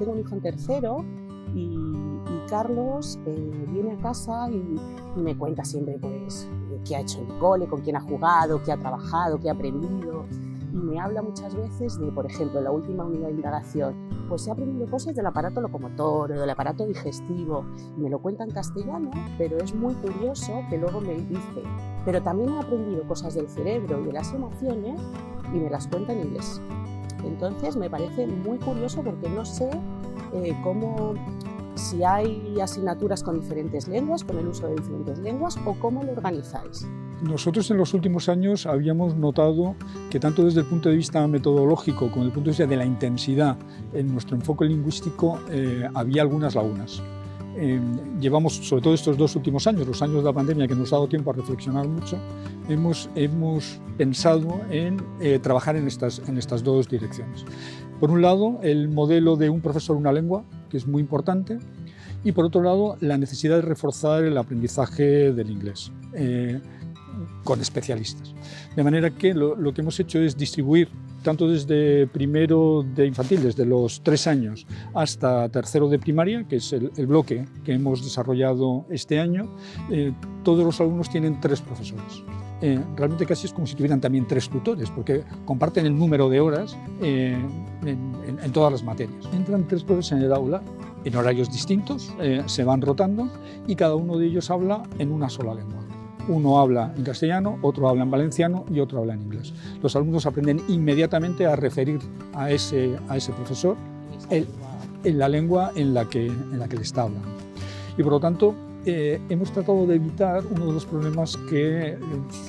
tengo un hijo en tercero y Carlos viene a casa y me cuenta siempre pues, qué ha hecho en el cole, con quién ha jugado, qué ha trabajado, qué ha aprendido. Y me habla muchas veces de, por ejemplo, la última unidad de indagación, pues he aprendido cosas del aparato locomotor o del aparato digestivo. Y me lo cuenta en castellano, pero es muy curioso que luego me dice, pero también he aprendido cosas del cerebro y de las emociones y me las cuenta en inglés. Entonces me parece muy curioso porque no sé si hay asignaturas con diferentes lenguas, con el uso de diferentes lenguas, o cómo lo organizáis. Nosotros en los últimos años habíamos notado que tanto desde el punto de vista metodológico como desde el punto de vista de la intensidad en nuestro enfoque lingüístico había algunas lagunas. Llevamos, sobre todo estos 2 últimos años, los años de la pandemia, que nos ha dado tiempo a reflexionar mucho, hemos pensado en trabajar en estas 2 direcciones. Por un lado, el modelo de un profesor una lengua, que es muy importante, y por otro lado, la necesidad de reforzar el aprendizaje del inglés con especialistas. De manera que lo que hemos hecho es distribuir tanto desde primero de infantil, desde los 3 años, hasta tercero de primaria, que es el bloque que hemos desarrollado este año. Todos los alumnos tienen 3 profesores. Realmente casi es como si tuvieran también 3 tutores, porque comparten el número de horas en todas las materias. Entran 3 profesores en el aula, en horarios distintos, se van rotando y cada uno de ellos habla en una sola lengua. Uno habla en castellano, otro habla en valenciano y otro habla en inglés. Los alumnos aprenden inmediatamente a referir a ese profesor en la lengua en la que le está hablando. Y por lo tanto, hemos tratado de evitar uno de los problemas que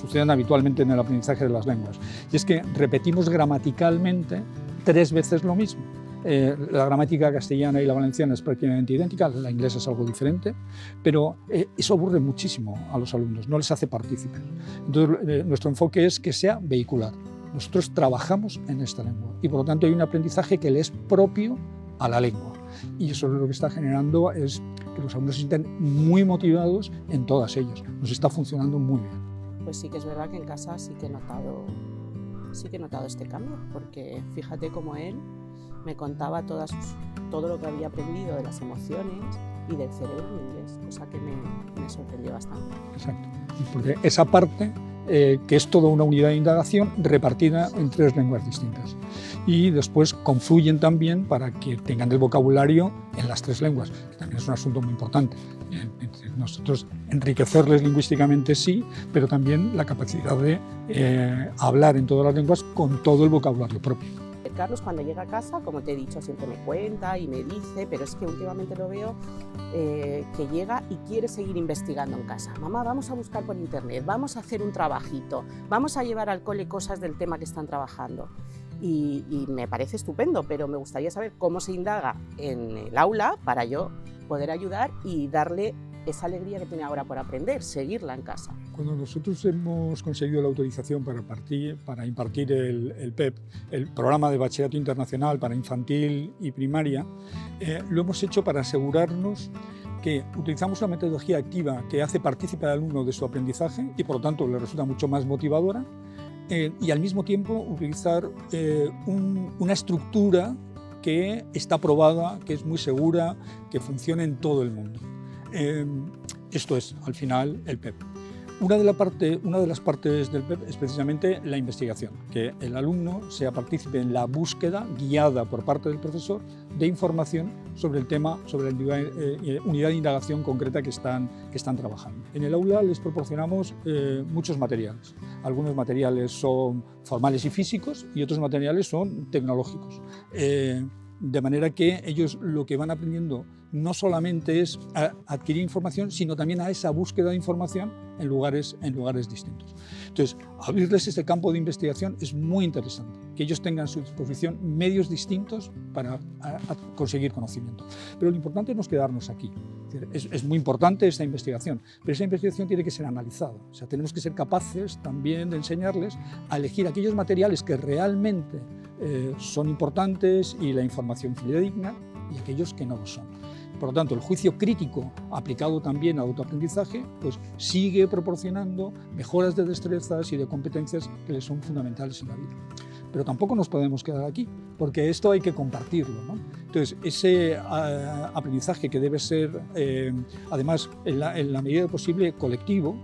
suceden habitualmente en el aprendizaje de las lenguas, y es que repetimos gramaticalmente 3 veces lo mismo. La gramática castellana y la valenciana es prácticamente idéntica, la inglesa es algo diferente, pero eso aburre muchísimo a los alumnos, no les hace partícipes. Entonces, nuestro enfoque es que sea vehicular. Nosotros trabajamos en esta lengua y por lo tanto hay un aprendizaje que le es propio a la lengua. Y eso lo que está generando es que los alumnos se sienten muy motivados en todas ellas. Nos está funcionando muy bien. Pues sí que es verdad que en casa sí que he notado este cambio, porque fíjate cómo él me contaba todo lo que había aprendido de las emociones y del cerebro en inglés, cosa que me sorprendió bastante. Exacto, porque esa parte, que es toda una unidad de indagación repartida en 3 lenguas distintas. Y después confluyen también para que tengan el vocabulario en las 3 lenguas, que también es un asunto muy importante. Nosotros enriquecerles lingüísticamente sí, pero también la capacidad de hablar en todas las lenguas con todo el vocabulario propio. Carlos, cuando llega a casa, como te he dicho, siempre me cuenta y me dice, pero es que últimamente lo veo que llega y quiere seguir investigando en casa. Mamá, vamos a buscar por internet, vamos a hacer un trabajito, vamos a llevar al cole cosas del tema que están trabajando. Y me parece estupendo, pero me gustaría saber cómo se indaga en el aula para yo poder ayudar y darle esa alegría que tiene ahora por aprender, seguirla en casa. Cuando nosotros hemos conseguido la autorización para impartir el PEP, el Programa de Bachillerato Internacional para Infantil y Primaria, lo hemos hecho para asegurarnos que utilizamos una metodología activa que hace partícipe al alumno de su aprendizaje y por lo tanto le resulta mucho más motivadora, y al mismo tiempo utilizar una estructura que está probada, que es muy segura, que funciona en todo el mundo. Esto es, al final, el PEP. Una de las partes del PEP es precisamente la investigación, que el alumno sea partícipe en la búsqueda guiada por parte del profesor de información sobre el tema, sobre la unidad de indagación concreta que están trabajando. En el aula les proporcionamos muchos materiales. Algunos materiales son formales y físicos y otros materiales son tecnológicos. De manera que ellos lo que van aprendiendo no solamente es a adquirir información, sino también a esa búsqueda de información en lugares distintos. Entonces, abrirles este campo de investigación es muy interesante, que ellos tengan a su disposición medios distintos para conseguir conocimiento. Pero lo importante no es quedarnos aquí. Es muy importante esta investigación, pero esa investigación tiene que ser analizada. O sea, tenemos que ser capaces también de enseñarles a elegir aquellos materiales que realmente son importantes y la información fidedigna, y aquellos que no lo son. Por lo tanto, el juicio crítico aplicado también al autoaprendizaje pues sigue proporcionando mejoras de destrezas y de competencias que les son fundamentales en la vida. Pero tampoco nos podemos quedar aquí, porque esto hay que compartirlo, ¿no? Entonces, ese aprendizaje que debe ser, además, en la medida de posible, colectivo,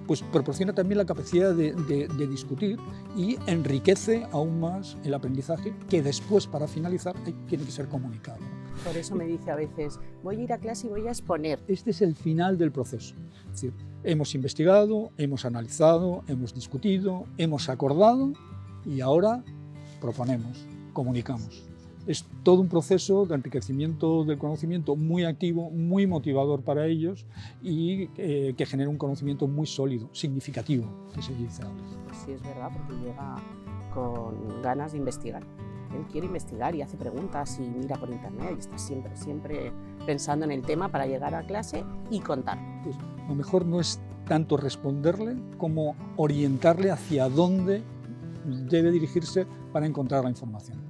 pues proporciona también la capacidad de discutir y enriquece aún más el aprendizaje, que después, para finalizar, tiene que ser comunicado. Por eso me dice a veces, voy a ir a clase y voy a exponer. Este es el final del proceso. Es decir, hemos investigado, hemos analizado, hemos discutido, hemos acordado y ahora proponemos, comunicamos. Es todo un proceso de enriquecimiento del conocimiento muy activo, muy motivador para ellos y que genera un conocimiento muy sólido, significativo, que se dice ahora. Pues sí, es verdad, porque llega con ganas de investigar. Él quiere investigar y hace preguntas y mira por internet y está siempre pensando en el tema para llegar a clase y contar. Pues, lo mejor no es tanto responderle como orientarle hacia dónde debe dirigirse para encontrar la información.